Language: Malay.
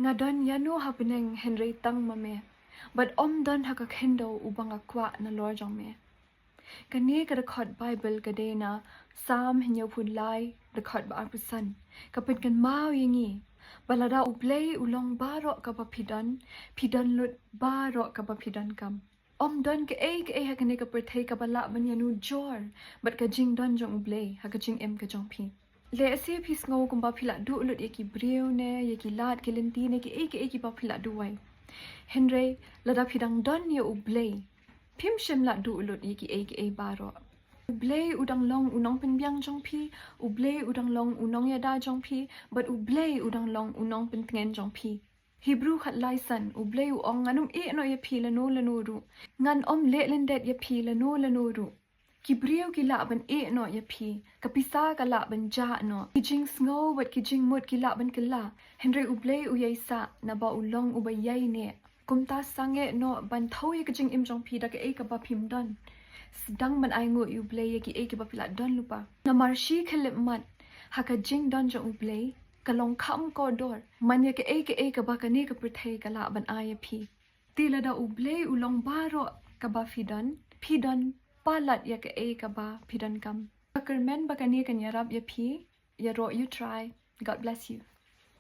Ngadon yano happeneng Henry tang mame, but don haka kendo ubang akwa na lor jong me. Kani ka record Bible kadena Psalm hinyo pudlay record ba arpusan, kapit kan mao yingi, balada ublay ulong baro kapapidon, pidon lut baro kapapidon kam. Don ka hakane ka pertay ka bala banyanu jor, but ka jing don jong ublay, haka jing ka jong pi. Le ase pis ngaw kung papila du ulut yaki brew ne, yaki lat kilinti ne ki papila duway. Henry, lada pidang don ya ublay. Pim shem la du ulut yaki baro. Ublay udang long unong penbyang jong pi, ublay udang long unong yada jong pi, but ublay udang long unong pentngen jong pi. Hebrew khat laisan, ublay uong anum no ya pi lano ru. Ngan le lendet ya pi lano ru. Kibriyo kila ban no ya pi, kapisa kala ban ja no. Kijing snow wat kijing mut kila ban kila. Henry ublay uyay sa na ba ulong ubayay ne. Kumta sange no ban thau ya kijing imjong pi da ka ba pim don. Sedang man ay ngu ublay ya ki ba pila don lupa. Na marshi kalip mat, haka jing don jong ublay, kalong kam ko dor. Man ya ka ba kani ka pertay kala ban ay pi. Tila da ublay ulong baro ka ba pidon, palat ya ka ba pidon kam. Pakermen ba kani kan yarab ya pi, ya ro you try. God bless you.